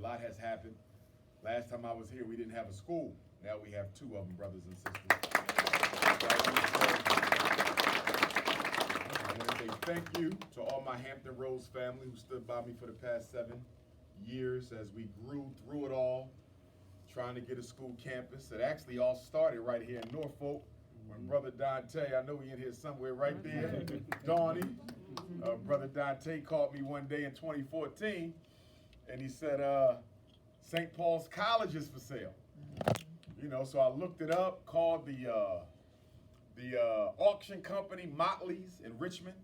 lot has happened. Last time I was here, we didn't have a school. Now we have two of them, brothers and sisters. I want to say thank you to all my Hampton Roads family who stood by me for the past 7 years as we grew through it all, trying to get a school campus. It actually all started right here in Norfolk when Brother Dante, I know he in here somewhere right there, Donnie, Brother Dante called me one day in 2014 and he said, St. Paul's College is for sale. You know, so I looked it up, called the auction company, Motley's in Richmond,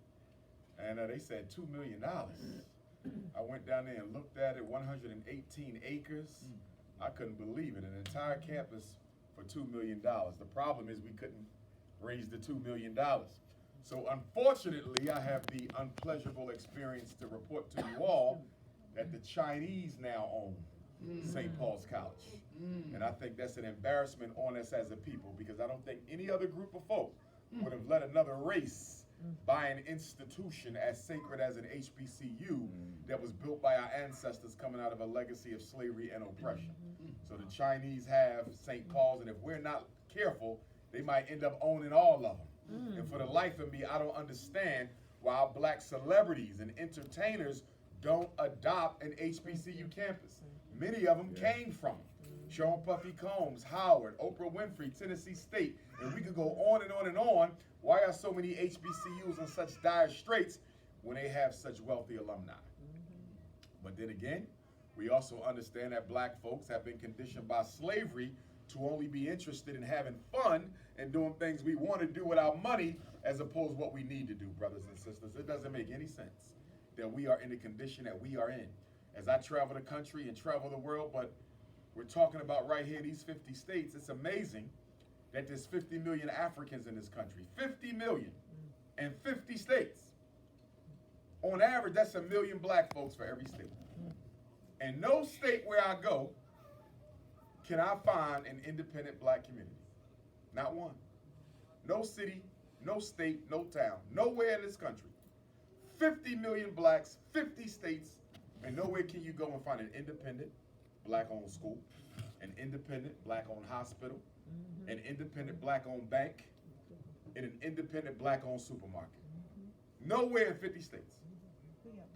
and they said $2 million. I went down there and looked at it, 118 acres. I couldn't believe it, an entire campus for $2 million. The problem is we couldn't raise the $2 million. So unfortunately, I have the unpleasurable experience to report to you all that the Chinese now own St. Paul's College. And I think that's an embarrassment on us as a people, because I don't think any other group of folk would have let another race buy an institution as sacred as an HBCU that was built by our ancestors coming out of a legacy of slavery and oppression. So the Chinese have St. Paul's, and if we're not careful, they might end up owning all of them. And for the life of me, I don't understand why our black celebrities and entertainers don't adopt an HBCU campus. Many of them came from it. Sean Puffy Combs, Howard, Oprah Winfrey, Tennessee State, and we could go on and on and on. Why are so many HBCUs in such dire straits when they have such wealthy alumni? But then again, we also understand that black folks have been conditioned by slavery to only be interested in having fun and doing things we want to do with our money as opposed to what we need to do, brothers and sisters. It doesn't make any sense that we are in the condition that we are in. As I travel the country and travel the world, but we're talking about right here, these 50 states, it's amazing that there's 50 million Africans in this country. 50 million and 50 states. On average, that's 1 million black folks for every state. And no state where I go can I find an independent black community. Not one. No city, no state, no town, nowhere in this country. 50 million blacks, 50 states, and nowhere can you go and find an independent black-owned school, an independent black-owned hospital, an independent black-owned bank, and an independent black-owned supermarket. Nowhere in 50 states.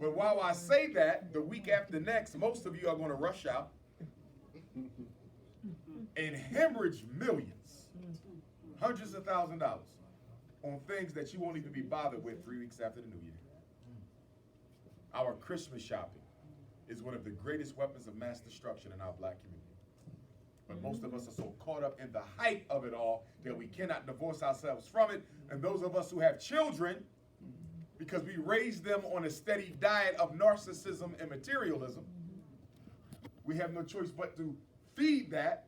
But while I say that, the week after next, most of you are going to rush out and hemorrhage millions, hundreds of thousands of dollars on things that you won't even be bothered with 3 weeks after the New Year. Our Christmas shopping is one of the greatest weapons of mass destruction in our black community. But most of us are so caught up in the hype of it all that we cannot divorce ourselves from it. And those of us who have children, because we raise them on a steady diet of narcissism and materialism, we have no choice but to feed that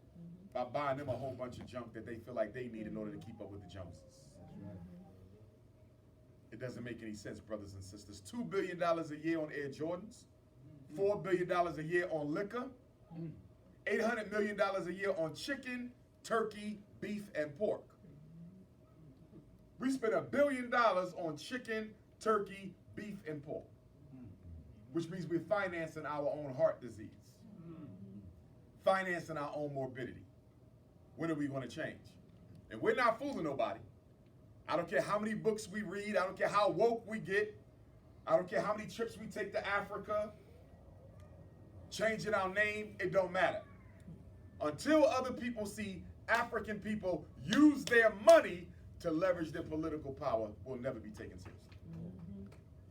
by buying them a whole bunch of junk that they feel like they need in order to keep up with the Joneses. It doesn't make any sense, brothers and sisters. $2 billion a year on Air Jordans, $4 billion a year on liquor, $800 million a year on chicken, turkey, beef, and pork. We spend $1 billion on chicken, turkey, beef, and pork, which means we're financing our own heart disease, financing our own morbidity. When are we going to change? And we're not fooling nobody. I don't care how many books we read. I don't care how woke we get. I don't care how many trips we take to Africa. Changing our name, it don't matter. Until other people see African people use their money to leverage their political power, we'll never be taken seriously.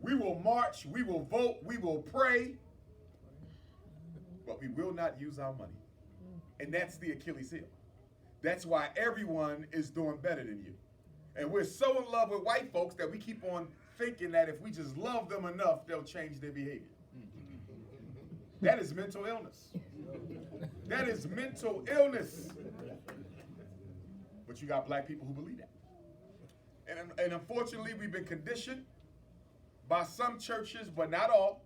We will march, we will vote, we will pray, but we will not use our money. And that's the Achilles heel. That's why everyone is doing better than you. And we're so in love with white folks that we keep on thinking that if we just love them enough, they'll change their behavior. That is mental illness. That is mental illness. But you got black people who believe that. And unfortunately, we've been conditioned by some churches, but not all,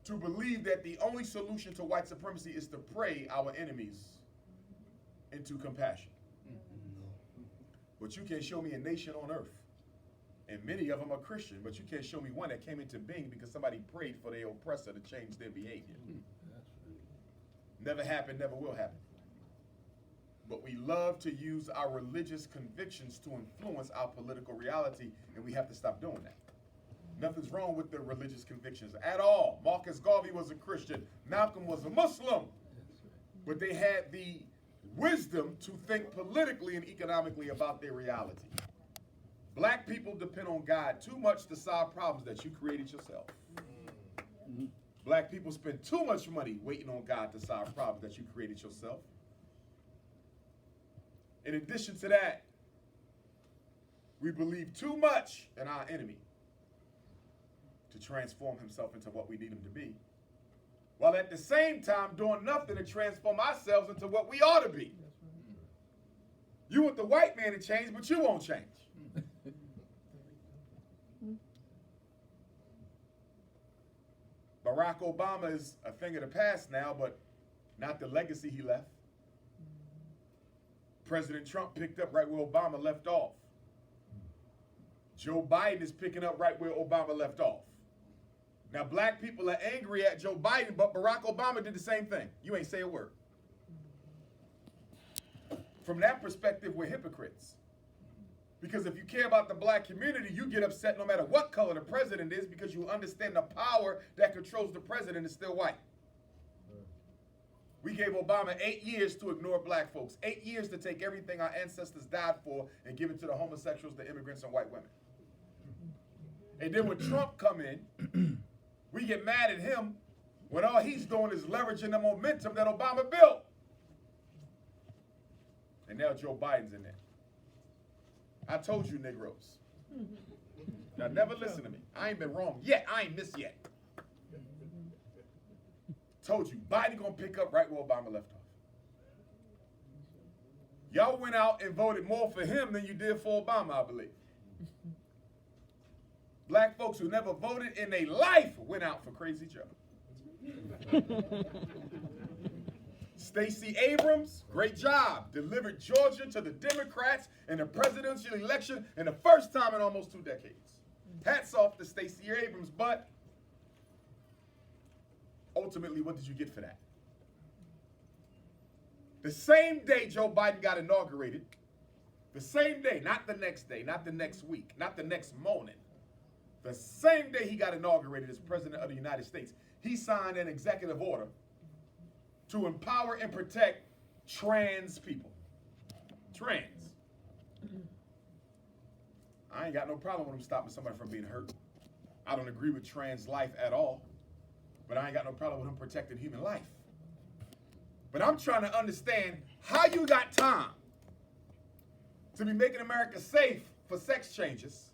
to believe that the only solution to white supremacy is to pray our enemies into compassion. But you can't show me a nation on earth, and many of them are Christian, but you can't show me one that came into being because somebody prayed for their oppressor to change their behavior. Never happened, never will happen. But we love to use our religious convictions to influence our political reality, and we have to stop doing that. Nothing's wrong with the religious convictions at all. Marcus Garvey was a Christian. Malcolm was a Muslim. But they had the wisdom to think politically and economically about their reality. Black people depend on God too much to solve problems that you created yourself. Black people spend too much money waiting on God to solve problems that you created yourself. In addition to that, we believe too much in our enemy to transform himself into what we need him to be, while at the same time doing nothing to transform ourselves into what we ought to be. You want the white man to change, but you won't change. Barack Obama is a thing of the past now, but not the legacy he left. President Trump picked up right where Obama left off. Joe Biden is picking up right where Obama left off. Now, black people are angry at Joe Biden, but Barack Obama did the same thing. You ain't say a word. From that perspective, we're hypocrites. Because if you care about the black community, you get upset no matter what color the president is, because you understand the power that controls the president is still white. We gave Obama 8 years to ignore black folks, 8 years to take everything our ancestors died for and give it to the homosexuals, the immigrants, and white women. And then when Trump come in, we get mad at him when all he's doing is leveraging the momentum that Obama built. And now Joe Biden's in there. I told you, Negroes. Now, never listen to me. I ain't been wrong yet. I ain't missed yet. Told you, Biden gonna pick up right where Obama left off. Y'all went out and voted more for him than you did for Obama, I believe. Black folks who never voted in their life went out for Crazy Joe. Stacey Abrams, great job. Delivered Georgia to the Democrats in the presidential election in the first time in almost 2 decades. Hats off to Stacey Abrams, but ultimately, what did you get for that? The same day Joe Biden got inaugurated, the same day, not the next day, not the next week, not the next morning, the same day he got inaugurated as President of the United States, he signed an executive order to empower and protect trans people. Trans. I ain't got no problem with him stopping somebody from being hurt. I don't agree with trans life at all, but I ain't got no problem with him protecting human life. But I'm trying to understand how you got time to be making America safe for sex changes,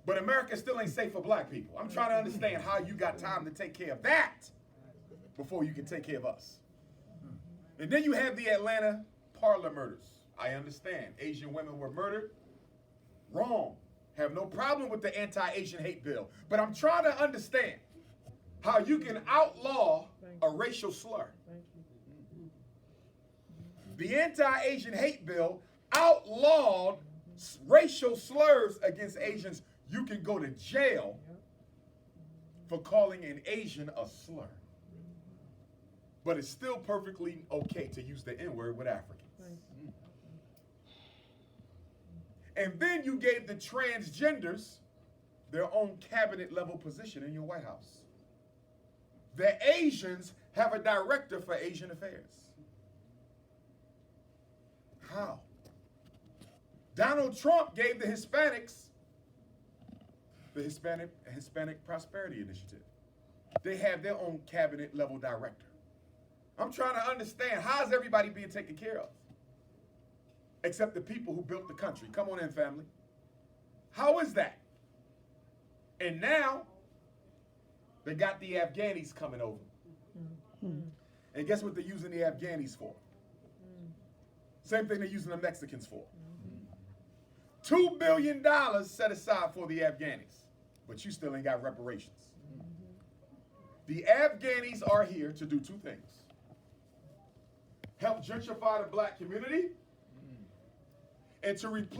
but America still ain't safe for black people. I'm trying to understand how you got time to take care of that before you can take care of us. And then you have the Atlanta parlor murders. I understand. Asian women were murdered. Wrong. Have no problem with the anti-Asian hate bill. But I'm trying to understand how you can outlaw a racial slur. The anti-Asian hate bill outlawed racial slurs against Asians. You can go to jail for calling an Asian a slur. But it's still perfectly okay to use the N-word with Africans. And then you gave the transgenders their own cabinet level position in your White House. The Asians have a director for Asian affairs. How? Donald Trump gave the Hispanics the Hispanic Prosperity Initiative. They have their own cabinet level director. I'm trying to understand, how is everybody being taken care of? Except the people who built the country. Come on in, family. How is that? And now, they got the Afghanis coming over. And guess what they're using the Afghanis for? Same thing they're using the Mexicans for. $2 billion set aside for the Afghanis, but you still ain't got reparations. The Afghanis are here to do 2 things. Help gentrify the black community and to replace